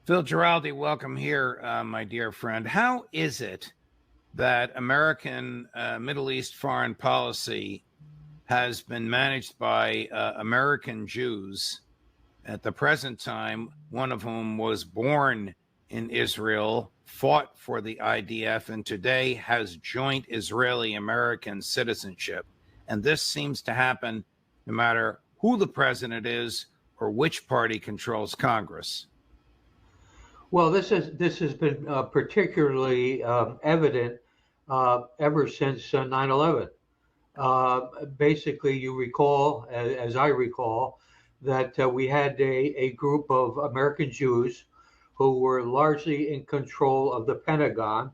Phil Giraldi, welcome here, my dear friend. How is it that American Middle East foreign policy has been managed by American Jews at the present time, one of whom was born in Israel, fought for the IDF, and today has joint Israeli American citizenship? And this seems to happen no matter who the president is or which party controls Congress. Well, this has been particularly evident ever since 9/11. Basically, you recall, as I recall, that we had a group of American Jews who were largely in control of the Pentagon.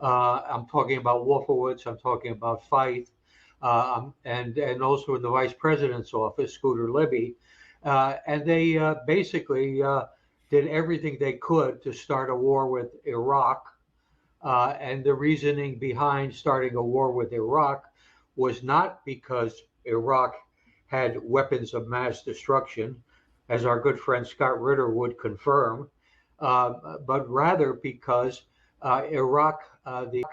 I'm talking about Wolfowitz. I'm talking about Feith, and also in the Vice President's office, Scooter Libby, and they basically did everything they could to start a war with Iraq. And the reasoning behind starting a war with Iraq was not because Iraq had weapons of mass destruction, as our good friend Scott Ritter would confirm, but rather because Iraq, the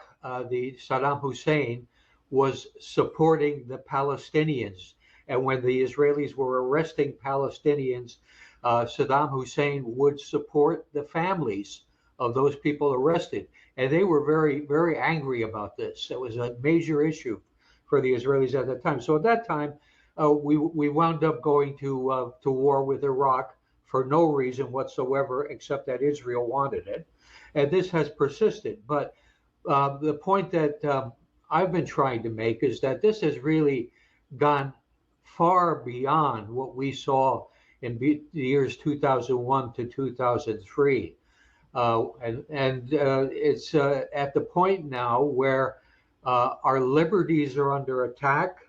Saddam Hussein, was supporting the Palestinians. And when the Israelis were arresting Palestinians, Saddam Hussein would support the families of those people arrested. And they were very, very angry about this. It was a major issue for the Israelis at that time. So at that time, we wound up going to war with Iraq for no reason whatsoever, except that Israel wanted it. And this has persisted. But the point that I've been trying to make is that this has really gone far beyond what we saw in the years 2001 to 2003. And it's at the point now where our liberties are under attack,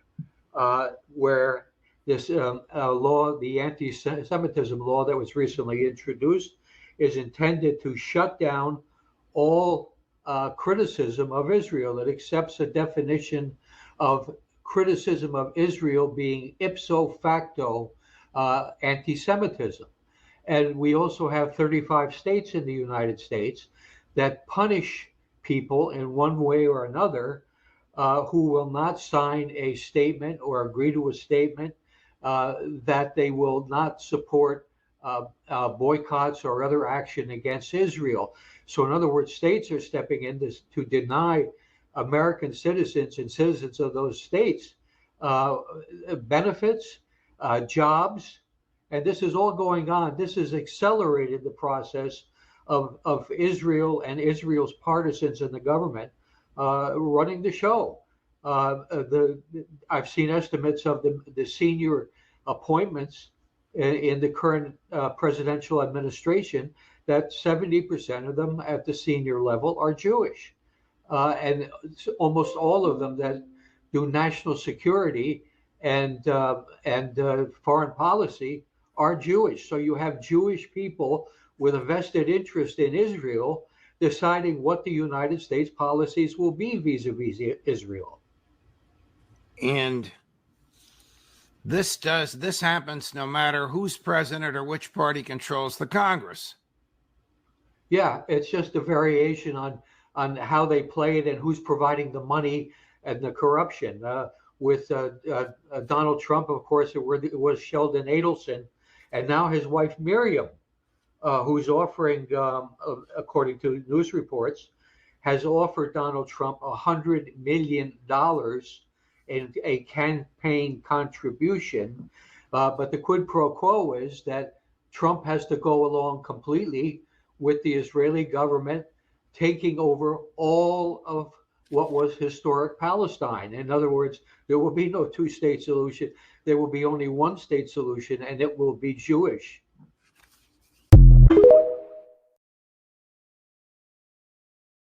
where this law, the anti-Semitism law that was recently introduced, is intended to shut down all criticism of Israel. It accepts a definition of criticism of Israel being ipso facto anti-Semitism. And we also have 35 states in the United States that punish people in one way or another who will not sign a statement or agree to a statement that they will not support boycotts or other action against Israel. So in other words, states are stepping in to deny American citizens and citizens of those states benefits, jobs, and this is all going on. This has accelerated the process of Israel and Israel's partisans in the government running the show. I've seen estimates of the senior appointments in the current presidential administration that 70% of them at the senior level are Jewish. And almost all of them that do national security and foreign policy are Jewish. So you have Jewish people with a vested interest in Israel deciding what the United States policies will be vis-a-vis Israel. And this happens no matter who's president or which party controls the Congress. Yeah, it's just a variation on how they play it and who's providing the money and the corruption. With Donald Trump, of course, it was Sheldon Adelson, and now his wife Miriam, who's offering, according to news reports, has offered Donald Trump $100 million in a campaign contribution. But the quid pro quo is that Trump has to go along completely with the Israeli government taking over all of what was historic Palestine. In other words, there will be no two-state solution. There will be only one state solution, and it will be Jewish.